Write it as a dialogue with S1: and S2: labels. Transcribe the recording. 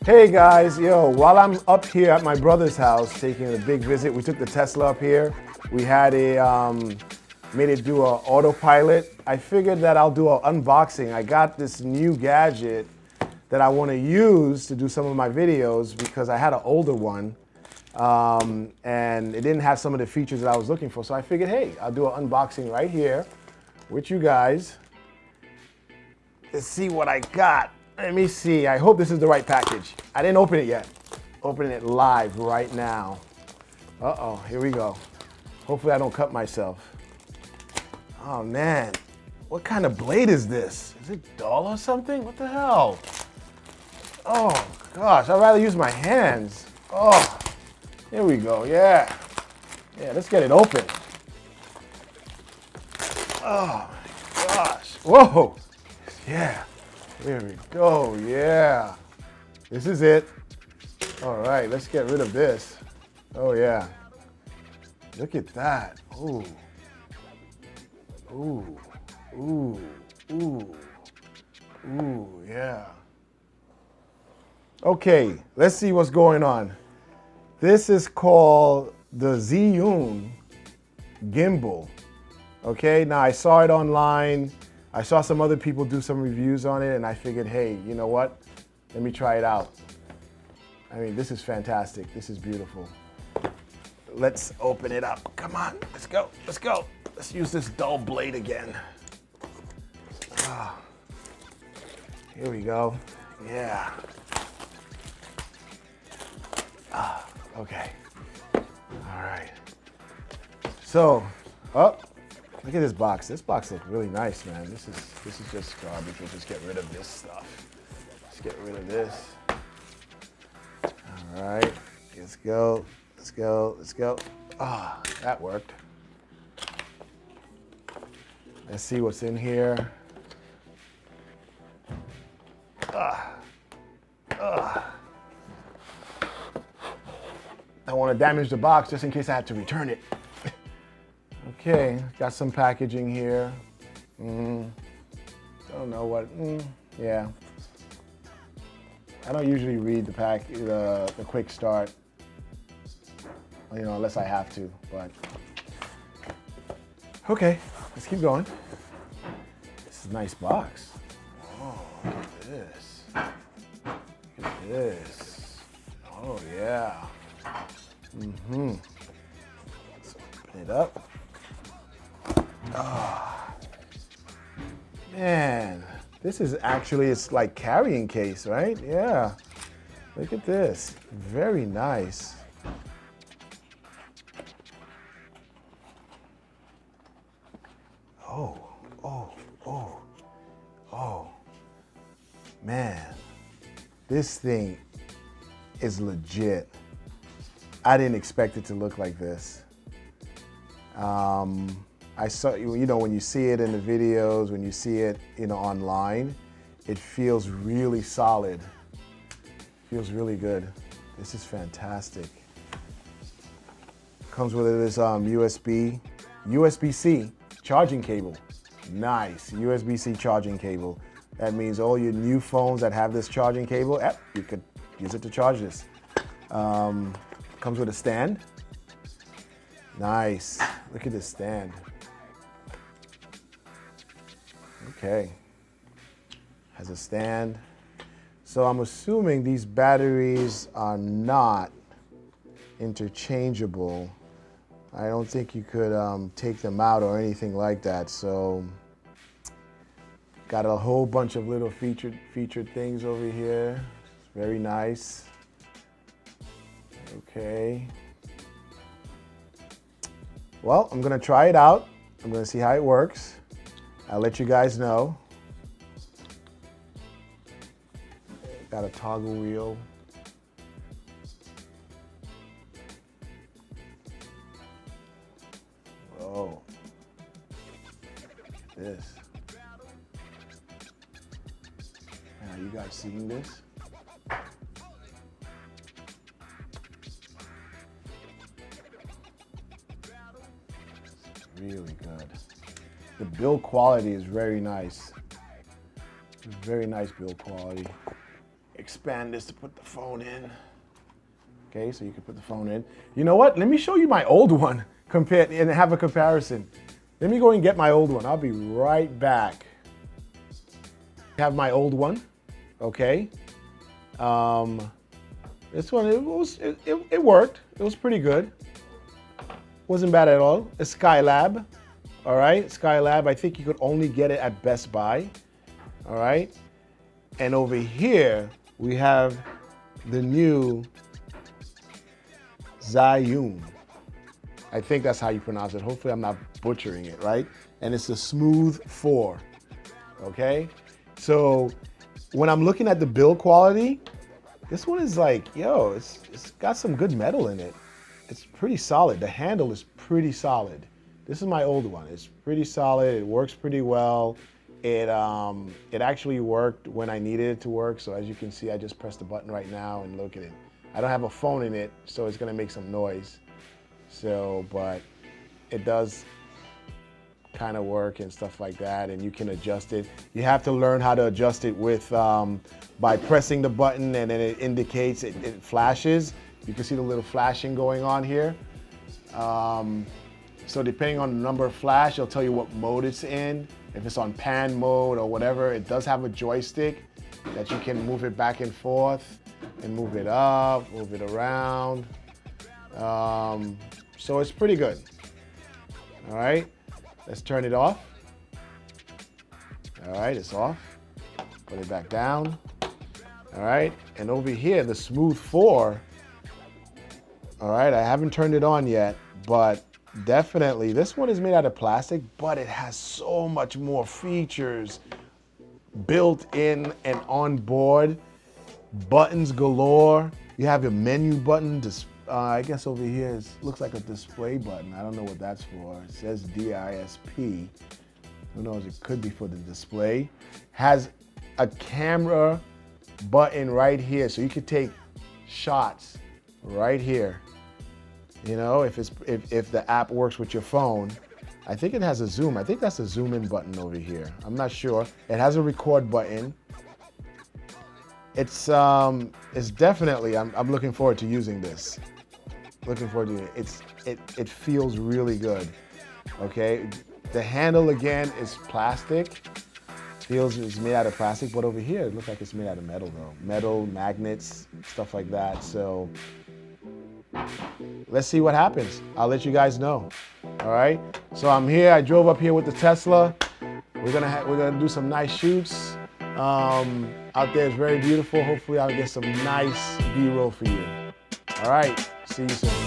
S1: Hey guys, yo, while I'm up here at my brother's house taking a big visit, we took the Tesla up here. We had made it do an autopilot. I figured that I'll do an unboxing. I got this new gadget that I want to use to do some of my videos because I had an older one and it didn't have some of the features that I was looking for. So I figured, hey, I'll do an unboxing right here with you guys. Let's see what I got. Let me see. I hope this is the right package. I didn't open it yet. Opening it live right now. Uh-oh, here we go. Hopefully I don't cut myself. Oh man, what kind of blade is this? Is it dull or something? What the hell? Oh gosh, I'd rather use my hands. Oh, here we go, yeah. Yeah, let's get it open. Oh my gosh, whoa, yeah. There we go, yeah. This is it. All right, let's get rid of this. Oh yeah. Look at that. Ooh. Ooh. Ooh. Ooh. Ooh, yeah. Okay, let's see what's going on. This is called the Zhiyun Gimbal. Okay, now I saw it online. I saw some other people do some reviews on it and I figured, hey, you know what? Let me try it out. I mean, this is fantastic. This is beautiful. Let's open it up. Come on, let's go, let's go. Let's use this dull blade again. Ah, here we go, yeah. Ah, okay, all right. So, look at this box. This box looks really nice, man. This is just garbage. We'll just get rid of this stuff. Let's get rid of this. All right, let's go. Let's go. Let's go. Ah, that worked. Let's see what's in here. I don't want to damage the box just in case I have to return it. Okay, got some packaging here. Don't know what, yeah. I don't usually read the quick start, you know, unless I have to, but. Okay, let's keep going. This is a nice box. Oh, look at this. Look at this. Oh, yeah. Let's open it up. Oh, man, this is actually, it's like carrying case, right? Yeah, look at this, very nice. Oh, man, this thing is legit. I didn't expect it to look like this. I saw, you know, when you see it in the videos, when you see it, you know, online, it feels really solid. Feels really good. This is fantastic. Comes with this USB-C charging cable. Nice, USB-C charging cable. That means all your new phones that have this charging cable, you could use it to charge this. Comes with a stand. Nice, look at this stand. Okay, has a stand. So I'm assuming these batteries are not interchangeable. I don't think you could take them out or anything like that. So got a whole bunch of little featured things over here. Very nice. Okay. Well, I'm gonna try it out. I'm gonna see how it works. I'll let you guys know. Got a toggle wheel. Whoa. Look at this. Are you guys seeing this? It's really good. The build quality is very nice. Very nice build quality. expand this to put the phone in. Okay, so you can put the phone in. You know what? Let me show you my old one and have a comparison. Let me go and get my old one. I'll be right back. I have my old one, okay? This one, it worked. It was pretty good. Wasn't bad at all. A Skylab, all right? Skylab, I think you could only get it at Best Buy, all right? And over here, we have the new Zhiyun. I think that's how you pronounce it. Hopefully I'm not butchering it, right? And it's the Smooth 4, okay? So when I'm looking at the build quality, this one is like, yo, it's got some good metal in it. It's pretty solid. The handle is pretty solid. This is my old one. It's pretty solid. It works pretty well. It actually worked when I needed it to work. So as you can see, I just pressed the button right now and look at it. I don't have a phone in it, so it's gonna make some noise. So, but it does kind of work and stuff like that, and you can adjust it. You have to learn how to adjust it with by pressing the button, and then it indicates, it flashes. You can see the little flashing going on here. So depending on the number of flash, it'll tell you what mode it's in. If it's on pan mode or whatever, it does have a joystick that you can move it back and forth and move it up, move it around. So it's pretty good. All right, let's turn it off. All right, it's off. Put it back down. All right, and over here, the Smooth 4. All right, I haven't turned it on yet, but definitely this one is made out of plastic, but it has so much more features built in and on board. Buttons galore. You have your menu button. I guess over here looks like a display button. I don't know what that's for. It says DISP. Who knows? It could be for the display. Has a camera button right here, so you could take shots right here. You know, if the app works with your phone. I think it has a zoom. I think that's a zoom in button over here. I'm not sure. It has a record button. It's definitely, I'm looking forward to using this. Looking forward to it. It feels really good. Okay, the handle again is plastic. It's made out of plastic, but over here it looks like it's made out of metal though. Metal, magnets, stuff like that. So let's see what happens. I'll let you guys know. All right. So I'm here. I drove up here with the Tesla. We're gonna do some nice shoots. Out there is very beautiful. Hopefully I'll get some nice B-roll for you. All right, see you soon.